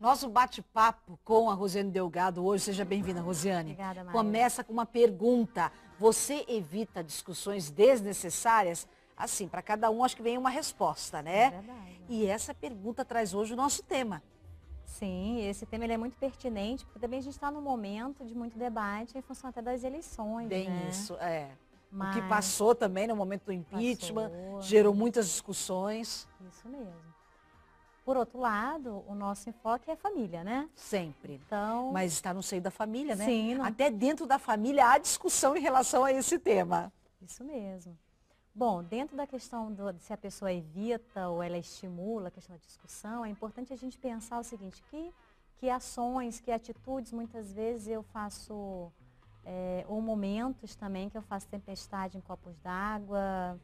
Nosso bate-papo com a Rosiane Delgado hoje, seja bem-vinda, Rosiane. Obrigada, Maia. Começa com uma pergunta. Você evita discussões desnecessárias? Assim, para cada um acho que vem uma resposta, né? É verdade. E essa pergunta traz hoje o nosso tema. Sim, esse tema ele é muito pertinente, porque também a gente está num momento de muito debate em função até das eleições, Bem né? isso, é. O que Mas passou também no momento do impeachment, passou, gerou muitas discussões. Isso mesmo. Por outro lado, o nosso enfoque é família, né? Sempre. Então, Mas está no seio da família, né? sim, não... Até dentro da família há discussão em relação a esse tema. Isso mesmo. Bom, dentro da questão de se a pessoa evita ou ela estimula a questão da discussão, é importante a gente pensar o seguinte, que ações, que atitudes, muitas vezes eu faço, ou momentos também que eu faço tempestade em copos d'água,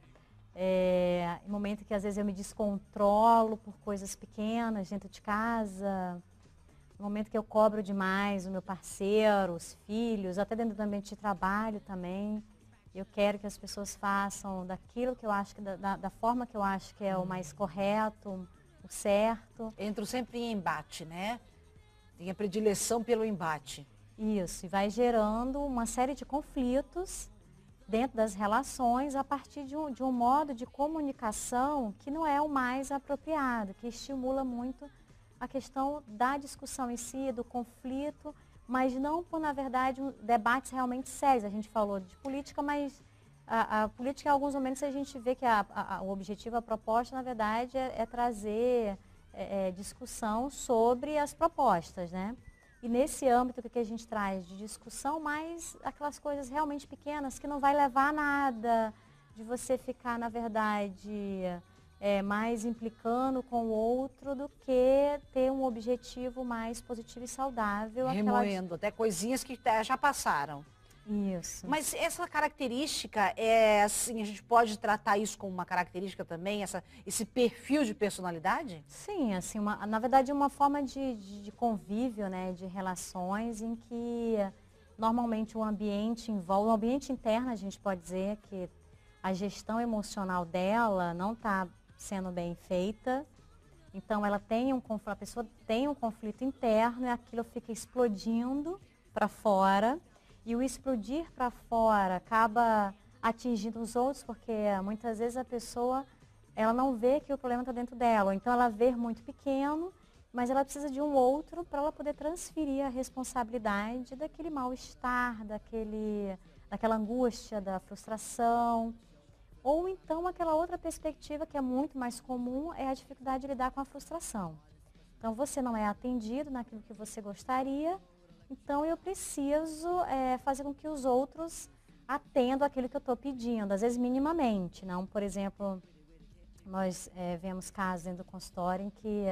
em momento que às vezes eu me descontrolo por coisas pequenas dentro de casa, no momento que eu cobro demais o meu parceiro, os filhos, até dentro do ambiente de trabalho também. Eu quero que as pessoas façam daquilo que eu acho que da forma que eu acho que é o mais correto, o certo. Entro sempre em embate, né? Tem a predileção pelo embate. Isso, e vai gerando uma série de conflitos dentro das relações a partir de um modo de comunicação que não é o mais apropriado, que estimula muito a questão da discussão em si, do conflito, mas não por, na verdade, debates realmente sérios. A gente falou de política, mas a política, em alguns momentos, a gente vê que o objetivo, a proposta, na verdade, é trazer discussão sobre as propostas, né? E nesse âmbito que a gente traz de discussão, mais aquelas coisas realmente pequenas, que não vai levar a nada, de você ficar, na verdade, mais implicando com o outro do que ter um objetivo mais positivo e saudável. Remoendo, até coisinhas que já passaram. Isso. Mas essa característica, assim, a gente pode tratar isso como uma característica também, esse perfil de personalidade? Sim, assim, na verdade, uma forma de convívio, né, de relações em que normalmente o ambiente envolve, o ambiente interno, a gente pode dizer que a gestão emocional dela não está sendo bem feita. Então, a pessoa tem um conflito interno e aquilo fica explodindo para fora. E o explodir para fora acaba atingindo os outros, porque muitas vezes a pessoa ela não vê que o problema está dentro dela. Ou então ela vê muito pequeno, mas ela precisa de um outro para ela poder transferir a responsabilidade daquele mal-estar, daquela angústia, da frustração. Ou então aquela outra perspectiva que é muito mais comum é a dificuldade de lidar com a frustração. Então você não é atendido naquilo que você gostaria, então eu preciso fazer com que os outros atendam aquilo que eu estou pedindo, às vezes minimamente. Não? Por exemplo, nós vemos casos dentro do consultório em que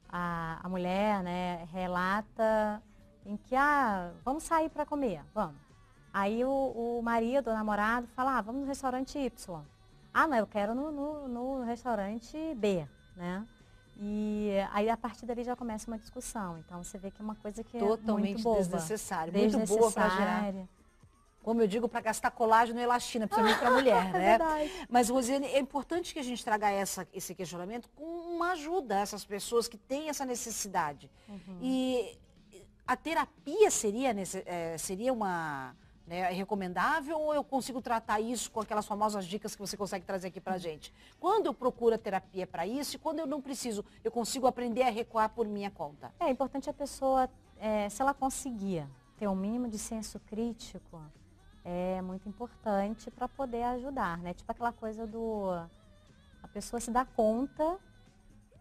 a mulher, né, relata em que, vamos sair para comer, vamos. Aí o marido, o namorado, fala, vamos no restaurante Y. Não, eu quero no restaurante B, né? E aí a partir dali já começa uma discussão. Então você vê que é uma coisa que totalmente muito boba. desnecessária, muito boa para gerar. Como eu digo, para gastar colágeno e elastina, principalmente para a mulher, né? É verdade. Mas, Rosiane, é importante que a gente traga esse questionamento com uma ajuda a essas pessoas que têm essa necessidade. Uhum. E a terapia seria uma... é recomendável ou eu consigo tratar isso com aquelas famosas dicas que você consegue trazer aqui pra gente? Quando eu procuro a terapia para isso e quando eu não preciso, eu consigo aprender a recuar por minha conta? É importante a pessoa, se ela conseguir ter um mínimo de senso crítico, é muito importante para poder ajudar, né? Tipo aquela coisa a pessoa se dar conta,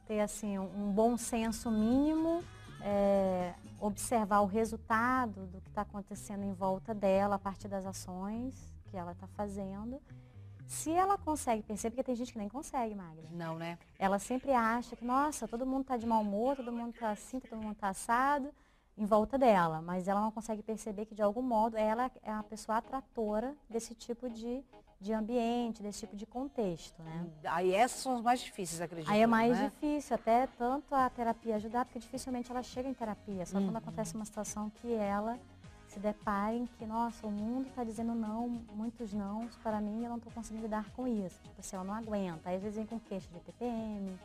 ter assim um bom senso mínimo, observar o resultado do que está acontecendo em volta dela a partir das ações que ela está fazendo. Se ela consegue perceber, porque tem gente que nem consegue, Magda. Não, né? Ela sempre acha que, nossa, todo mundo está de mau humor, todo mundo está assim, todo mundo está assado em volta dela. Mas ela não consegue perceber que, de algum modo, ela é a pessoa atratora desse tipo de ambiente, desse tipo de contexto, né? Aí essas são as mais difíceis, acredito. Aí é mais né? difícil, até tanto a terapia ajudar, porque dificilmente ela chega em terapia. Só quando acontece uma situação que ela se depare em que, nossa, o mundo está dizendo não, muitos não para mim e eu não estou conseguindo lidar com isso. Tipo assim, ela não aguenta. Aí às vezes vem com queixa de TPM,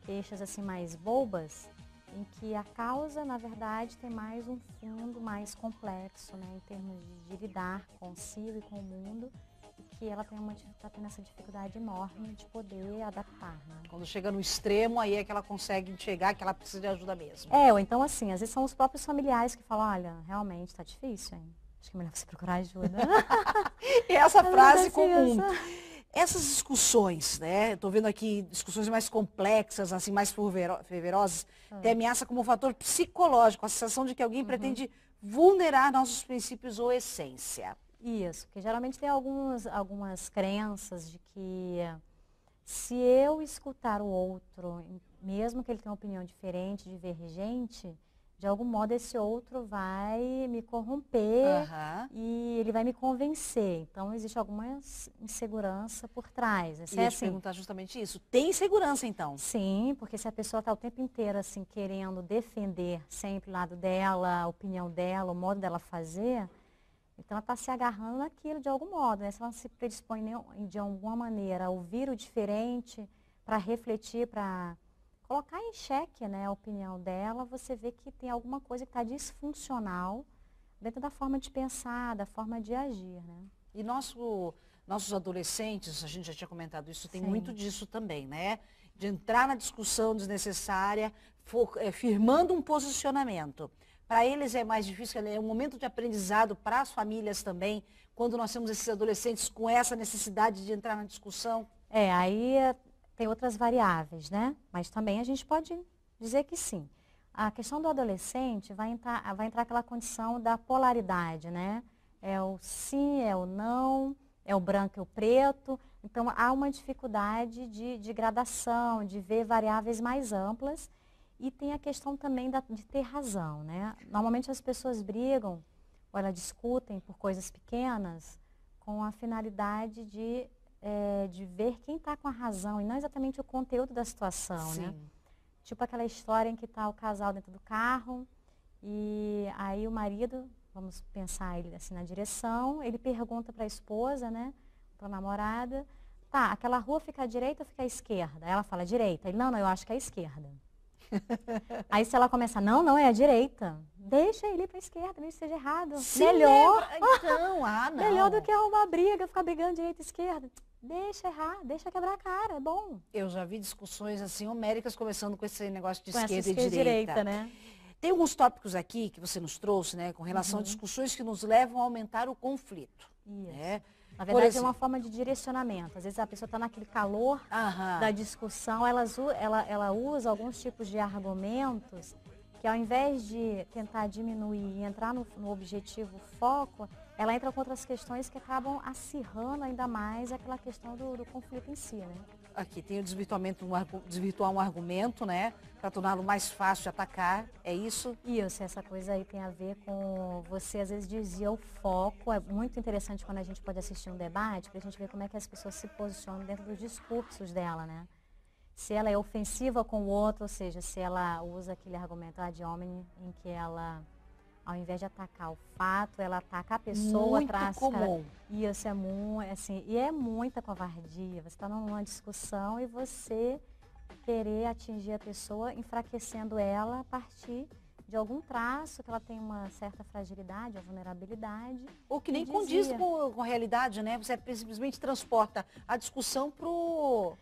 queixas assim mais bobas, em que a causa, na verdade, tem mais um fundo mais complexo, né, em termos de lidar consigo e com o mundo, e que ela está tendo essa dificuldade enorme de poder adaptar. Né? Quando chega no extremo, aí é que ela consegue enxergar que ela precisa de ajuda mesmo. Ou então assim, às vezes são os próprios familiares que falam, olha, realmente está difícil, hein? Acho que é melhor você procurar ajuda. E essa frase comum. Essas discussões, né? Estou vendo aqui discussões mais complexas, assim, mais fervorosas, tem ameaça como um fator psicológico, a sensação de que alguém pretende vulnerar nossos princípios ou essência. Isso, porque geralmente tem algumas crenças de que se eu escutar o outro, mesmo que ele tenha uma opinião diferente, divergente, de algum modo esse outro vai me corromper e ele vai me convencer. Então, existe alguma insegurança por trás. E eu te perguntar justamente isso. Tem insegurança, então? Sim, porque se a pessoa está o tempo inteiro assim, querendo defender sempre o lado dela, a opinião dela, o modo dela fazer, então ela está se agarrando naquilo de algum modo. Né? Se ela se predispõe de alguma maneira a ouvir o diferente, para refletir, para colocar em xeque, né, a opinião dela, você vê que tem alguma coisa que está disfuncional dentro da forma de pensar, da forma de agir. Né? E nossos adolescentes, a gente já tinha comentado isso, tem muito disso também, né? De entrar na discussão desnecessária, firmando um posicionamento. Para eles é mais difícil, é um momento de aprendizado para as famílias também, quando nós temos esses adolescentes com essa necessidade de entrar na discussão. Aí tem outras variáveis, né? Mas também a gente pode dizer que sim. A questão do adolescente vai entrar aquela condição da polaridade, né? É o sim, é o não, é o branco e o preto. Então, há uma dificuldade de gradação, de ver variáveis mais amplas. E tem a questão também de ter razão, né? Normalmente as pessoas brigam, ou elas discutem por coisas pequenas, com a finalidade de ver quem está com a razão e não exatamente o conteúdo da situação, né? Tipo aquela história em que está o casal dentro do carro e aí o marido, vamos pensar ele assim na direção, ele pergunta para a esposa, né, para a namorada, tá, aquela rua fica à direita ou fica à esquerda? Ela fala direita. Ele, não, eu acho que é à esquerda. Aí se ela começar, não, é à direita. Deixa ele ir para a esquerda, mesmo que seja errado. Sim, melhor. Então, não. Melhor do que arrumar briga, ficar brigando direita e esquerda. Deixa errar, deixa quebrar a cara, é bom. Eu já vi discussões assim homéricas começando com esse negócio de com esquerda e direita, né? Tem alguns tópicos aqui que você nos trouxe, né, com relação a discussões que nos levam a aumentar o conflito. Isso. Né? Na verdade, é uma forma de direcionamento. Às vezes a pessoa está naquele calor da discussão, ela usa alguns tipos de argumentos que ao invés de tentar diminuir e entrar no objetivo foco, ela entra com outras questões que acabam acirrando ainda mais aquela questão do conflito em si, né? Aqui tem o desvirtuar um argumento, né? Para torná-lo mais fácil de atacar, é isso? Isso, essa coisa aí tem a ver com, você às vezes dizia o foco, é muito interessante quando a gente pode assistir um debate, para a gente ver como é que as pessoas se posicionam dentro dos discursos dela, né? Se ela é ofensiva com o outro, ou seja, se ela usa aquele argumento ad hominem em que ela, ao invés de atacar o fato, ela ataca a pessoa atrás. Muito comum. E isso é muito, assim, e é muita covardia. Você está numa discussão e você querer atingir a pessoa, enfraquecendo ela a partir de algum traço que ela tem uma certa fragilidade ou vulnerabilidade. Ou que nem condiz com a realidade, né? Você simplesmente transporta a discussão para o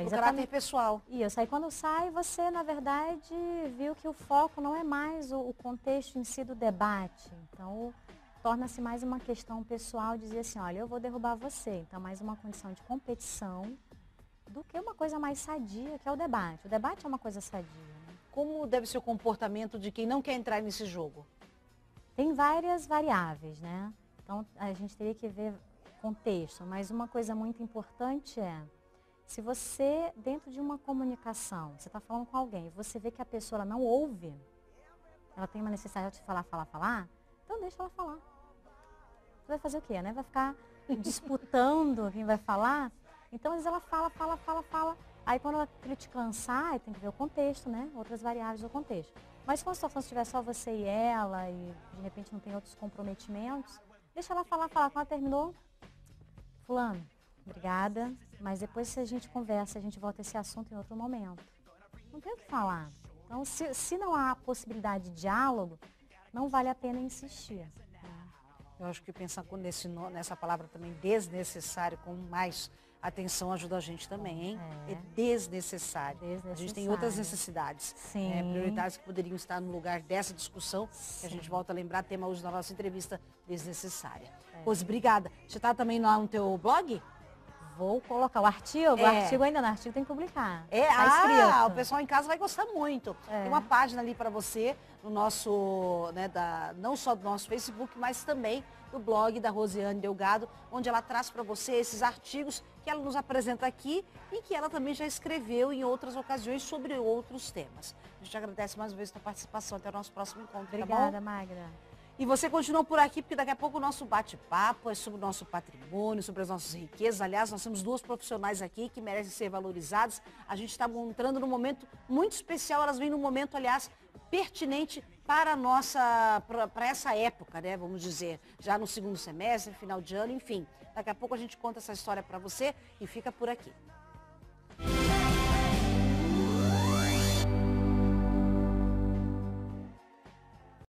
caráter pessoal. Isso, aí quando sai, você, na verdade, viu que o foco não é mais o contexto em si do debate. Então, torna-se mais uma questão pessoal, dizer assim, olha, eu vou derrubar você. Então, mais uma condição de competição do que uma coisa mais sadia, que é o debate. O debate é uma coisa sadia. Né? Como deve ser o comportamento de quem não quer entrar nesse jogo? Tem várias variáveis, né? Então, a gente teria que ver contexto. Mas uma coisa muito importante é, se você, dentro de uma comunicação, você está falando com alguém, você vê que a pessoa ela não ouve, ela tem uma necessidade de falar, então deixa ela falar. Você vai fazer o quê, né? Vai ficar disputando quem vai falar? Então, às vezes ela fala. Aí, quando ela te cansar, tem que ver o contexto, né? Outras variáveis do contexto. Mas se a situação estiver só você e ela, e de repente não tem outros comprometimentos, deixa ela falar. Quando ela terminou, fulano, obrigada, mas depois se a gente conversa, a gente volta a esse assunto em outro momento. Não tem o que falar. Então, se não há possibilidade de diálogo, não vale a pena insistir. Né? Eu acho que pensar nessa palavra também, desnecessário, com mais atenção ajuda a gente também, hein? É desnecessário. A gente tem outras necessidades prioritárias que poderiam estar no lugar dessa discussão, que a gente volta a lembrar, tema hoje da nossa entrevista, desnecessária. Rose, obrigada. Você está também lá no teu blog? Vou colocar o artigo, ainda não, o artigo tem que publicar. Tá escrito. O pessoal em casa vai gostar muito. Tem uma página ali para você, no nosso, não só do nosso Facebook, mas também do blog da Rosiane Delgado, onde ela traz para você esses artigos que ela nos apresenta aqui e que ela também já escreveu em outras ocasiões sobre outros temas. A gente agradece mais uma vez a sua participação. Até o nosso próximo encontro. Obrigada, tá bom? Magra. E você continua por aqui, porque daqui a pouco o nosso bate-papo é sobre o nosso patrimônio, sobre as nossas riquezas. Aliás, nós temos duas profissionais aqui que merecem ser valorizadas. A gente está entrando num momento muito especial, elas vêm num momento, aliás, pertinente para essa época, né? Vamos dizer, já no segundo semestre, final de ano, enfim. Daqui a pouco a gente conta essa história para você e fica por aqui.